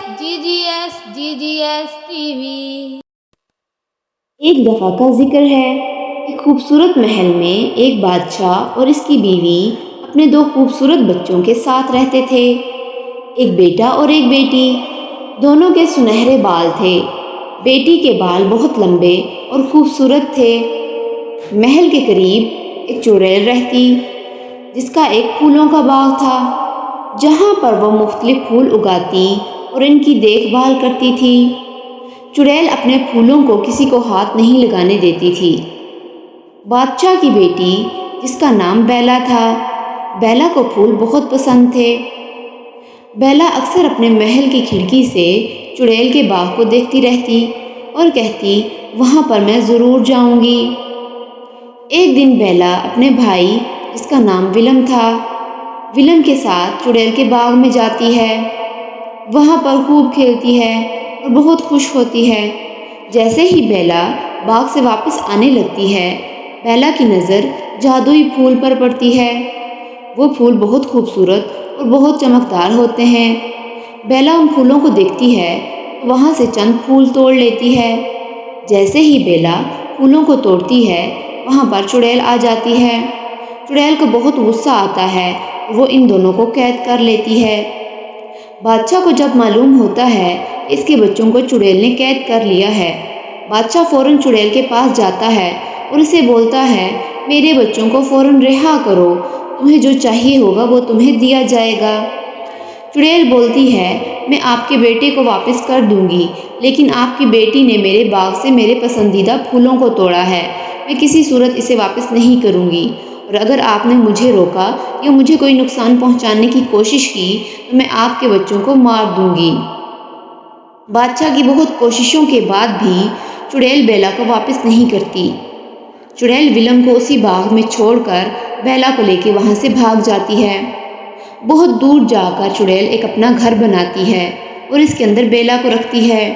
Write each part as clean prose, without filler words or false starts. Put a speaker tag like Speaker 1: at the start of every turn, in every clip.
Speaker 1: GGS TV۔
Speaker 2: ایک دفعہ کا ذکر ہے کہ خوبصورت محل میں ایک بادشاہ اور اس کی بیوی اپنے دو خوبصورت بچوں کے ساتھ رہتے تھے، ایک بیٹا اور ایک بیٹی۔ دونوں کے سنہرے بال تھے۔ بیٹی کے بال بہت لمبے اور خوبصورت تھے۔ محل کے قریب ایک چڑیل رہتی جس کا ایک پھولوں کا باغ تھا، جہاں پر وہ مختلف پھول اگاتی اور ان کی دیکھ بھال کرتی تھی۔ چڑیل اپنے پھولوں کو کسی کو ہاتھ نہیں لگانے دیتی تھی۔ بادشاہ کی بیٹی جس کا نام بیلا تھا، بیلا کو پھول بہت پسند تھے۔ بیلا اکثر اپنے محل کی کھڑکی سے چڑیل کے باغ کو دیکھتی رہتی اور کہتی وہاں پر میں ضرور جاؤں گی۔ ایک دن بیلا اپنے بھائی جس کا نام ولم تھا، ولم کے ساتھ چڑیل کے باغ میں جاتی ہے۔ وہاں پر خوب کھیلتی ہے اور بہت خوش ہوتی ہے۔ جیسے ہی بیلا باغ سے واپس آنے لگتی ہے، بیلا کی نظر جادوئی پھول پر پڑتی ہے۔ وہ پھول بہت خوبصورت اور بہت چمکدار ہوتے ہیں۔ بیلا ان پھولوں کو دیکھتی ہے تو وہاں سے چند پھول توڑ لیتی ہے۔ جیسے ہی بیلا پھولوں کو توڑتی ہے، وہاں پر چڑیل آ جاتی ہے۔ چڑیل کو بہت غصہ آتا ہے اور وہ ان دونوں کو قید کر لیتی ہے۔ بادشاہ کو جب معلوم ہوتا ہے کہ اس کے بچوں کو چڑیل نے قید کر لیا ہے، بادشاہ فوراً چڑیل کے پاس جاتا ہے اور اسے بولتا ہے میرے بچوں کو فوراً رہا کرو، تمہیں جو چاہیے ہوگا وہ تمہیں دیا جائے گا۔ چڑیل بولتی ہے میں آپ کے بیٹے کو واپس کر دوں گی، لیکن آپ کی بیٹی نے میرے باغ سے میرے پسندیدہ پھولوں کو توڑا ہے، میں کسی صورت اسے واپس نہیں کروں گی، اور اگر آپ نے مجھے روکا یا مجھے کوئی نقصان پہنچانے کی کوشش کی تو میں آپ کے بچوں کو مار دوں گی۔ بادشاہ کی بہت کوششوں کے بعد بھی چڑیل بیلا کو واپس نہیں کرتی۔ چڑیل ولم کو اسی باغ میں چھوڑ کر بیلا کو لے کے وہاں سے بھاگ جاتی ہے۔ بہت دور جا کر چڑیل ایک اپنا گھر بناتی ہے اور اس کے اندر بیلا کو رکھتی ہے۔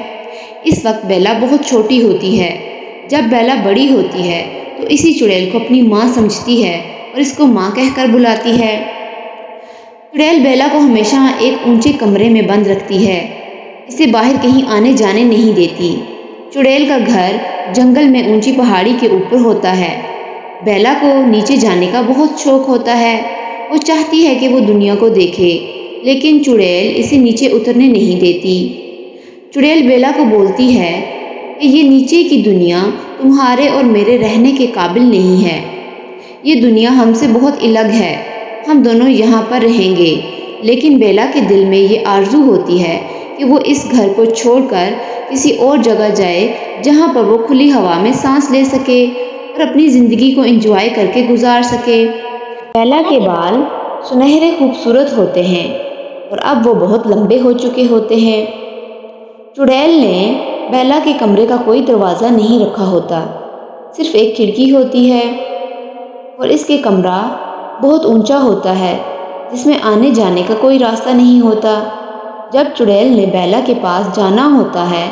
Speaker 2: اس وقت بیلا بہت چھوٹی ہوتی ہے۔ جب بیلا بڑی ہوتی ہے تو اسی چڑیل کو اپنی ماں سمجھتی ہے اور اس کو ماں کہہ کر بلاتی ہے۔ چڑیل بیلا کو ہمیشہ ایک اونچے کمرے میں بند رکھتی ہے، اسے باہر کہیں آنے جانے نہیں دیتی۔ چڑیل کا گھر جنگل میں اونچی پہاڑی کے اوپر ہوتا ہے۔ بیلا کو نیچے جانے کا بہت شوق ہوتا ہے، وہ چاہتی ہے کہ وہ دنیا کو دیکھے، لیکن چڑیل اسے نیچے اترنے نہیں دیتی۔ چڑیل بیلا کو بولتی ہے کہ یہ نیچے کی دنیا تمہارے اور میرے رہنے کے قابل نہیں ہے، یہ دنیا ہم سے بہت الگ ہے، ہم دونوں یہاں پر رہیں گے۔ لیکن بیلا کے دل میں یہ آرزو ہوتی ہے کہ وہ اس گھر کو چھوڑ کر کسی اور جگہ جائے جہاں پر وہ کھلی ہوا میں سانس لے سکے اور اپنی زندگی کو انجوائے کر کے گزار سکے۔ بیلا کے بال سنہرے خوبصورت ہوتے ہیں اور اب وہ بہت لمبے ہو چکے ہوتے ہیں۔ چڑیل نے بیلا کے کمرے کا کوئی دروازہ نہیں رکھا ہوتا، صرف ایک کھڑکی ہوتی ہے، اور اس کے کمرہ بہت اونچا ہوتا ہے جس میں آنے جانے کا کوئی راستہ نہیں ہوتا۔ جب چڑیل نے بیلا کے پاس جانا ہوتا ہے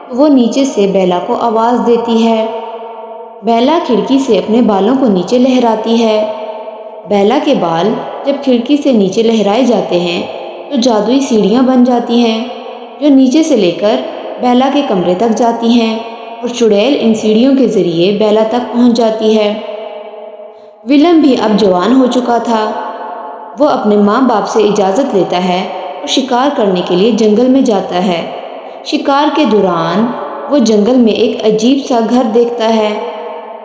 Speaker 2: تو وہ نیچے سے بیلا کو آواز دیتی ہے۔ بیلا کھڑکی سے اپنے بالوں کو نیچے لہراتی ہے۔ بیلا کے بال جب کھڑکی سے نیچے لہرائے جاتے ہیں تو جادوئی سیڑھیاں بن جاتی ہیں جو نیچے سے لے کر بیلا کے کمرے تک جاتی ہیں، اور چڑیل ان سیڑھیوں کے ذریعے بیلا تک پہنچ جاتی ہے۔ ولم بھی اب جوان ہو چکا تھا۔ وہ اپنے ماں باپ سے اجازت لیتا ہے اور شکار کرنے کے لیے جنگل میں جاتا ہے۔ شکار کے دوران وہ جنگل میں ایک عجیب سا گھر دیکھتا ہے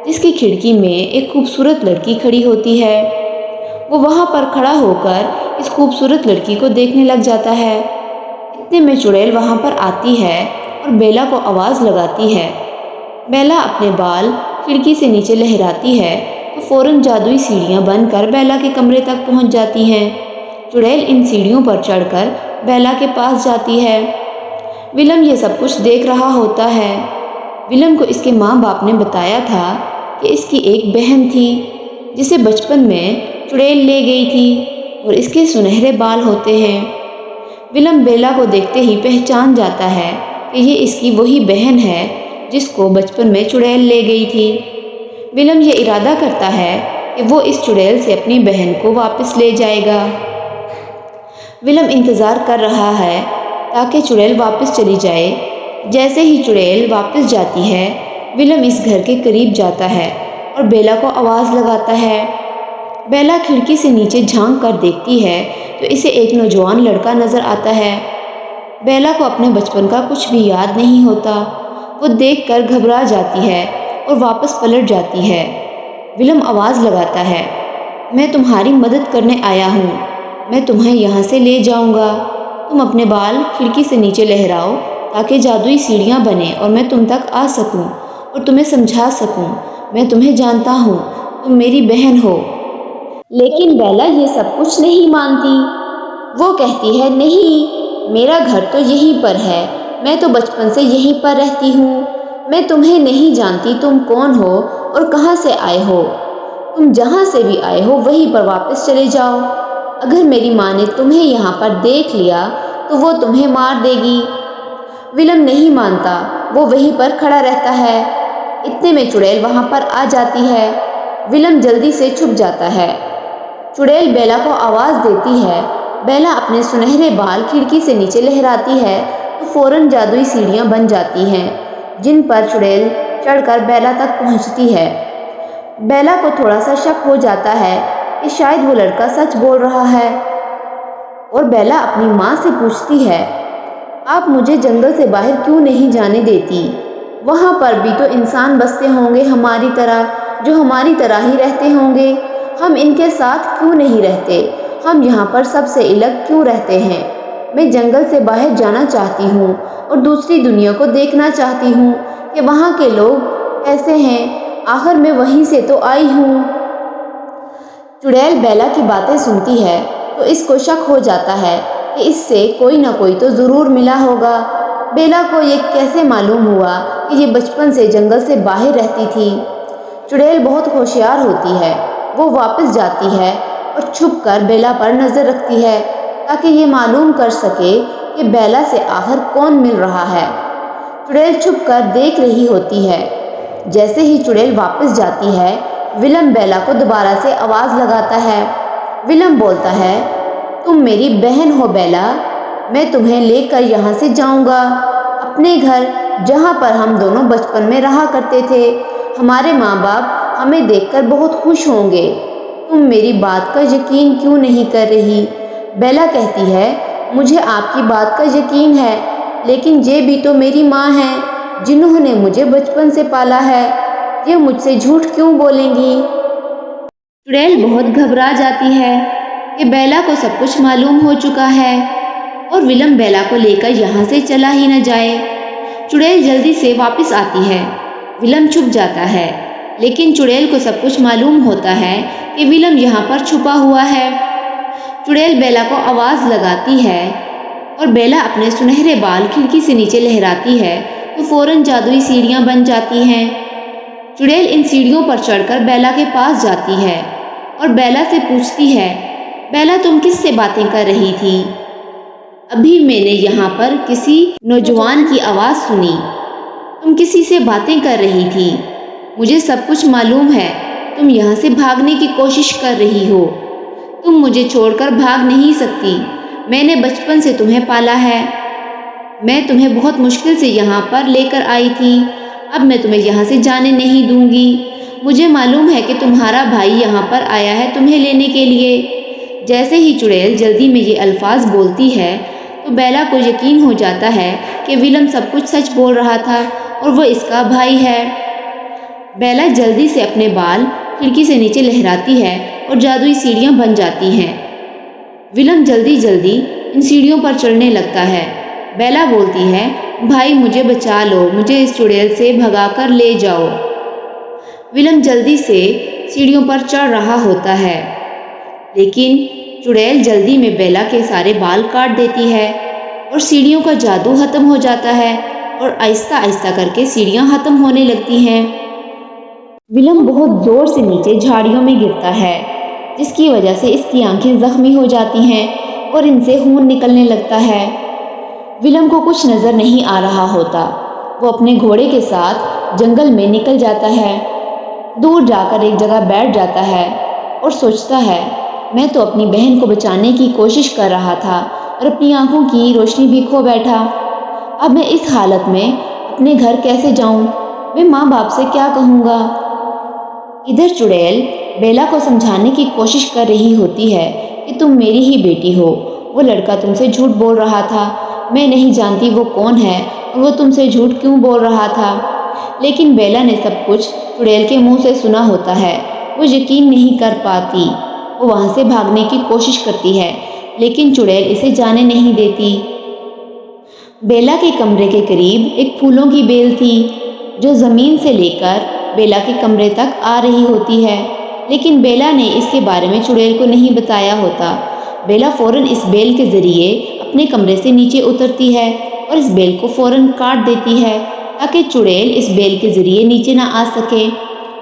Speaker 2: جس کی کھڑکی میں ایک خوبصورت لڑکی کھڑی ہوتی ہے۔ وہ وہاں پر کھڑا ہو کر اس خوبصورت لڑکی کو دیکھنے لگ جاتا ہے۔ اتنے میں چڑیل وہاں پر آتی ہے اور بیلا کو آواز لگاتی ہے۔ بیلا اپنے بال کھڑکی سے نیچے لہراتی ہے تو فوراً جادوئی سیڑھیاں بن کر بیلا کے کمرے تک پہنچ جاتی ہیں۔ چڑیل ان سیڑھیوں پر چڑھ کر بیلا کے پاس جاتی ہے۔ ولم یہ سب کچھ دیکھ رہا ہوتا ہے۔ ولم کو اس کے ماں باپ نے بتایا تھا کہ اس کی ایک بہن تھی جسے بچپن میں چڑیل لے گئی تھی اور اس کے سنہرے بال ہوتے ہیں۔ ولم بیلا کو دیکھتے ہی پہچان جاتا ہے کہ یہ اس کی وہی بہن ہے جس کو بچپن میں چڑیل لے گئی تھی۔ ولم یہ ارادہ کرتا ہے کہ وہ اس چڑیل سے اپنی بہن کو واپس لے جائے گا۔ ولم انتظار کر رہا ہے تاکہ چڑیل واپس چلی جائے۔ جیسے ہی چڑیل واپس جاتی ہے، ولم اس گھر کے قریب جاتا ہے اور بیلا کو آواز لگاتا ہے۔ بیلا کھڑکی سے نیچے جھانک کر دیکھتی ہے تو اسے ایک نوجوان لڑکا نظر آتا ہے۔ بیلا کو اپنے بچپن کا کچھ بھی یاد نہیں ہوتا۔ وہ دیکھ کر گھبرا جاتی ہے اور واپس پلٹ جاتی ہے۔ ولم آواز لگاتا ہے، میں تمہاری مدد کرنے آیا ہوں، میں تمہیں یہاں سے لے جاؤں گا۔ تم اپنے بال کھڑکی سے نیچے لہراؤ تاکہ جادوئی سیڑھیاں بنیں اور میں تم تک آ سکوں اور تمہیں سمجھا سکوں۔ میں تمہیں جانتا ہوں، تم میری بہن ہو۔ لیکن بیلا یہ سب کچھ نہیں مانتی۔ وہ کہتی ہے، نہیں، میرا گھر تو یہیں پر ہے، میں تو بچپن سے یہیں پر رہتی ہوں۔ میں تمہیں نہیں جانتی تم کون ہو اور کہاں سے آئے ہو۔ تم جہاں سے بھی آئے ہو وہیں پر واپس چلے جاؤ۔ اگر میری ماں نے تمہیں یہاں پر دیکھ لیا تو وہ تمہیں مار دے گی۔ ولم نہیں مانتا، وہ وہیں پر کھڑا رہتا ہے۔ اتنے میں چڑیل وہاں پر آ جاتی ہے۔ ولم جلدی سے چھپ جاتا ہے۔ چڑیل بیلا کو آواز دیتی ہے۔ بیلا اپنے سنہرے بال کھڑکی سے نیچے لہراتی ہے تو فوراً جادوئی سیڑھیاں بن جاتی ہیں جن پر چڑیل چڑھ کر بیلا تک پہنچتی ہے۔ بیلا کو تھوڑا سا شک ہو جاتا ہے کہ شاید وہ لڑکا سچ بول رہا ہے، اور بیلا اپنی ماں سے پوچھتی ہے، آپ مجھے جنگل سے باہر کیوں نہیں جانے دیتی؟ وہاں پر بھی تو انسان بستے ہوں گے ہماری طرح، جو ہماری طرح ہی رہتے ہوں گے۔ ہم ان کے ساتھ کیوں نہیں رہتے؟ ہم یہاں پر سب سے الگ کیوں رہتے ہیں؟ میں جنگل سے باہر جانا چاہتی ہوں اور دوسری دنیا کو دیکھنا چاہتی ہوں کہ وہاں کے لوگ کیسے ہیں۔ آخر میں وہیں سے تو آئی ہوں۔ چڑیل بیلا کی باتیں سنتی ہے تو اس کو شک ہو جاتا ہے کہ اس سے کوئی نہ کوئی تو ضرور ملا ہوگا۔ بیلا کو یہ کیسے معلوم ہوا کہ یہ بچپن سے جنگل سے باہر رہتی تھی؟ چڑیل بہت ہوشیار ہوتی ہے۔ وہ واپس جاتی ہے اور چھپ کر بیلا پر نظر رکھتی ہے تاکہ یہ معلوم کر سکے کہ بیلا سے آخر کون مل رہا ہے۔ چڑیل چھپ کر دیکھ رہی ہوتی ہے۔ جیسے ہی چڑیل واپس جاتی ہے، ولم بیلا کو دوبارہ سے آواز لگاتا ہے۔ ولم بولتا ہے، تم میری بہن ہو بیلا، میں تمہیں لے کر یہاں سے جاؤں گا اپنے گھر، جہاں پر ہم دونوں بچپن میں رہا کرتے تھے۔ ہمارے ماں باپ ہمیں دیکھ کر بہت خوش ہوں گے۔ تم میری بات کا یقین کیوں نہیں کر رہی؟ بیلا کہتی ہے، مجھے آپ کی بات کا یقین ہے، لیکن یہ بھی تو میری ماں ہے جنہوں نے مجھے بچپن سے پالا ہے، یہ مجھ سے جھوٹ کیوں بولیں گی؟ چڑیل بہت گھبرا جاتی ہے کہ بیلا کو سب کچھ معلوم ہو چکا ہے اور ولم بیلا کو لے کر یہاں سے چلا ہی نہ جائے۔ چڑیل جلدی سے واپس آتی ہے۔ ولم چھپ جاتا ہے، لیکن چڑیل کو سب کچھ معلوم ہوتا ہے کہ ولم یہاں پر چھپا ہوا ہے۔ چڑیل بیلا کو آواز لگاتی ہے اور بیلا اپنے سنہرے بال کھڑکی سے نیچے لہراتی ہے تو فوراً جادوئی سیڑھیاں بن جاتی ہیں۔ چڑیل ان سیڑھیوں پر چڑھ کر بیلا کے پاس جاتی ہے اور بیلا سے پوچھتی ہے، بیلا تم کس سے باتیں کر رہی تھی؟ ابھی میں نے یہاں پر کسی نوجوان کی آواز سنی، تم کسی سے باتیں کر رہی تھی۔ مجھے سب کچھ معلوم ہے، تم یہاں سے بھاگنے کی کوشش کر رہی ہو۔ تم مجھے چھوڑ کر بھاگ نہیں سکتی، میں نے بچپن سے تمہیں پالا ہے، میں تمہیں بہت مشکل سے یہاں پر لے کر آئی تھی، اب میں تمہیں یہاں سے جانے نہیں دوں گی۔ مجھے معلوم ہے کہ تمہارا بھائی یہاں پر آیا ہے تمہیں لینے کے لیے۔ جیسے ہی چڑیل جلدی میں یہ الفاظ بولتی ہے تو بیلا کو یقین ہو جاتا ہے کہ ولم سب کچھ سچ بول رہا تھا اور وہ اس کا بھائی ہے۔ بیلا جلدی سے اپنے بال کھڑکی سے نیچے لہراتی ہے اور جادوئی سیڑھیاں بن جاتی ہیں۔ ولم جلدی جلدی ان سیڑھیوں پر چڑھنے لگتا ہے۔ بیلا بولتی ہے، بھائی مجھے بچا لو، مجھے اس چڑیل سے بھگا کر لے جاؤ۔ ولم جلدی سے سیڑھیوں پر چڑھ رہا ہوتا ہے، لیکن چڑیل جلدی میں بیلا کے سارے بال کاٹ دیتی ہے اور سیڑھیوں کا جادو ختم ہو جاتا ہے اور آہستہ آہستہ کر کے سیڑھیاں ختم ہونے لگتی ہیں۔ ولم بہت زور سے نیچے جھاڑیوں میں گرتا ہے، جس کی وجہ سے اس کی آنکھیں زخمی ہو جاتی ہیں اور ان سے خون نکلنے لگتا ہے۔ ولم کو کچھ نظر نہیں آ رہا ہوتا۔ وہ اپنے گھوڑے کے ساتھ جنگل میں نکل جاتا ہے، دور جا کر ایک جگہ بیٹھ جاتا ہے اور سوچتا ہے، میں تو اپنی بہن کو بچانے کی کوشش کر رہا تھا اور اپنی آنکھوں کی روشنی بھی کھو بیٹھا۔ اب میں اس حالت میں اپنے گھر کیسے جاؤں؟ میں ماں باپ سے کیا کہوں گا؟ ادھر چڑیل بیلا کو سمجھانے کی کوشش کر رہی ہوتی ہے کہ تم میری ہی بیٹی ہو، وہ لڑکا تم سے جھوٹ بول رہا تھا، میں نہیں جانتی وہ کون ہے اور وہ تم سے جھوٹ کیوں بول رہا تھا۔ لیکن بیلا نے سب کچھ چڑیل کے منہ سے سنا ہوتا ہے، وہ یقین نہیں کر پاتی، وہ وہاں سے بھاگنے کی کوشش کرتی ہے لیکن چڑیل اسے جانے نہیں دیتی۔ بیلا کے کمرے کے قریب ایک پھولوں کی بیل تھی جو زمین سے لے کر بیلا کے کمرے تک آ رہی ہوتی ہے، لیکن بیلا نے اس کے بارے میں چڑیل کو نہیں بتایا ہوتا۔ بیلا فوراً اس بیل کے ذریعے اپنے کمرے سے نیچے اترتی ہے اور اس بیل کو فوراً کاٹ دیتی ہے تاکہ چڑیل اس بیل کے ذریعے نیچے نہ آ سکے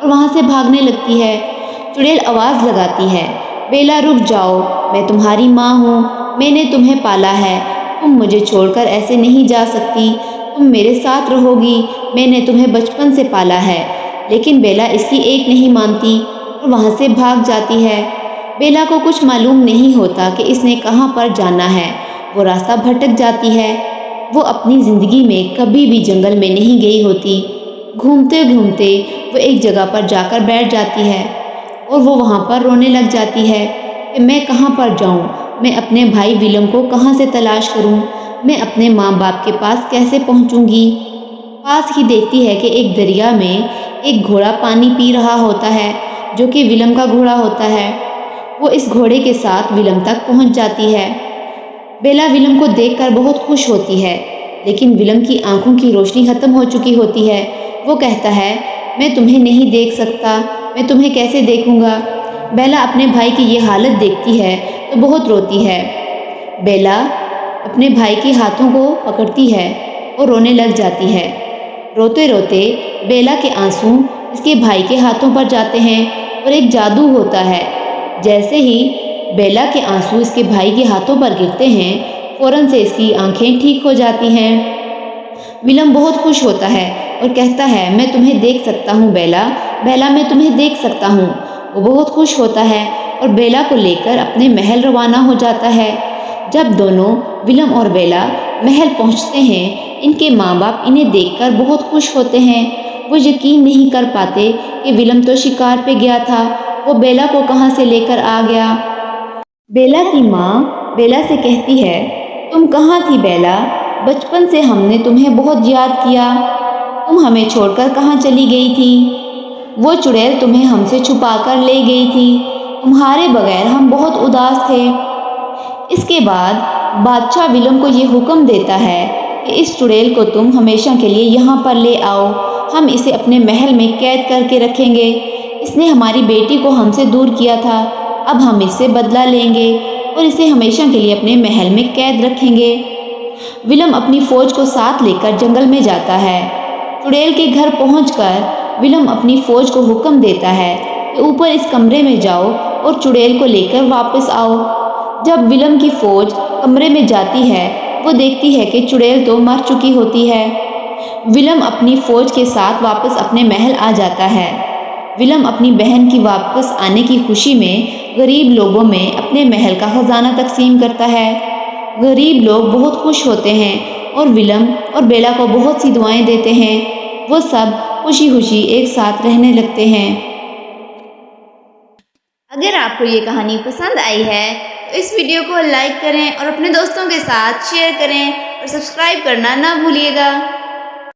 Speaker 2: اور وہاں سے بھاگنے لگتی ہے۔ چڑیل آواز لگاتی ہے، بیلا رک جاؤ، میں تمہاری ماں ہوں، میں نے تمہیں پالا ہے، تم مجھے چھوڑ کر ایسے نہیں جا سکتی، تم میرے ساتھ رہو گی، میں نے تمہیں بچپن سے پالا ہے۔ لیکن بیلا اس کی ایک نہیں مانتی اور وہاں سے بھاگ جاتی ہے۔ بیلا کو کچھ معلوم نہیں ہوتا کہ اس نے کہاں پر جانا ہے، وہ راستہ بھٹک جاتی ہے۔ وہ اپنی زندگی میں کبھی بھی جنگل میں نہیں گئی ہوتی۔ گھومتے گھومتے وہ ایک جگہ پر جا کر بیٹھ جاتی ہے اور وہ وہاں پر رونے لگ جاتی ہے کہ میں کہاں پر جاؤں، میں اپنے بھائی ولم کو کہاں سے تلاش کروں، میں اپنے ماں باپ کے پاس کیسے پہنچوں گی۔ پاس ہی دیکھتی ہے کہ ایک دریا میں ایک گھوڑا پانی پی رہا ہوتا ہے جو کہ ولم کا گھوڑا ہوتا ہے۔ وہ اس گھوڑے کے ساتھ ولم تک پہنچ جاتی ہے۔ بیلا ولم کو دیکھ کر بہت خوش ہوتی ہے لیکن ولم کی آنکھوں کی روشنی ختم ہو چکی ہوتی ہے۔ وہ کہتا ہے، میں تمہیں نہیں دیکھ سکتا، میں تمہیں کیسے دیکھوں گا؟ بیلا اپنے بھائی کی یہ حالت دیکھتی ہے تو بہت روتی ہے۔ بیلا اپنے بھائی کے ہاتھوں کو پکڑتی ہے اور رونے لگ جاتی ہے۔ روتے روتے بیلا کے آنسو اس کے بھائی کے ہاتھوں پر جاتے ہیں اور ایک جادو ہوتا ہے، جیسے ہی بیلا کے آنسو اس کے بھائی کے ہاتھوں پر گرتے ہیں فوراً سے اس کی آنکھیں ٹھیک ہو جاتی ہیں۔ ولم بہت خوش ہوتا ہے اور کہتا ہے، میں تمہیں دیکھ سکتا ہوں بیلا، بیلا میں تمہیں دیکھ سکتا ہوں۔ وہ بہت خوش ہوتا ہے اور بیلا کو لے کر اپنے محل روانہ ہو جاتا ہے۔ جب دونوں ولم اور بیلا محل پہنچتے ہیں، ان کے ماں باپ انہیں دیکھ کر بہت خوش ہوتے ہیں۔ وہ یقین نہیں کر پاتے کہ ولم تو شکار پہ گیا تھا، وہ بیلا کو کہاں سے لے کر آ گیا۔ بیلا کی ماں بیلا سے کہتی ہے، تم کہاں تھی بیلا؟ بچپن سے ہم نے تمہیں بہت یاد کیا، تم ہمیں چھوڑ کر کہاں چلی گئی تھی؟ وہ چڑیل تمہیں ہم سے چھپا کر لے گئی تھی، تمہارے بغیر ہم بہت اداس تھے۔ اس کے بعد بادشاہ ولم کو یہ حکم دیتا ہے کہ اس چڑیل کو تم ہمیشہ کے لیے یہاں پر لے آؤ، ہم اسے اپنے محل میں قید کر کے رکھیں گے، اس نے ہماری بیٹی کو ہم سے دور کیا تھا، اب ہم اس سے بدلہ لیں گے اور اسے ہمیشہ کے لیے اپنے محل میں قید رکھیں گے۔ ولم اپنی فوج کو ساتھ لے کر جنگل میں جاتا ہے۔ چڑیل کے گھر پہنچ کر ولم اپنی فوج کو حکم دیتا ہے کہ اوپر اس کمرے میں جاؤ اور چڑیل کو لے کر واپس آؤ۔ جب ولم کی فوج کمرے میں جاتی ہے، وہ دیکھتی ہے کہ چڑیل تو مر چکی ہوتی ہے۔ ولم اپنی فوج کے ساتھ واپس اپنے محل آ جاتا ہے۔ ولم اپنی بہن کی واپس آنے کی خوشی میں غریب لوگوں میں اپنے محل کا خزانہ تقسیم کرتا ہے۔ غریب لوگ بہت خوش ہوتے ہیں اور ولم اور بیلا کو بہت سی دعائیں دیتے ہیں۔ وہ سب خوشی خوشی ایک ساتھ رہنے لگتے ہیں۔
Speaker 1: اگر آپ کو یہ کہانی پسند آئی ہے تو اس ویڈیو کو لائک کریں اور اپنے دوستوں کے ساتھ شیئر کریں اور سبسکرائب کرنا نہ بھولیے گا۔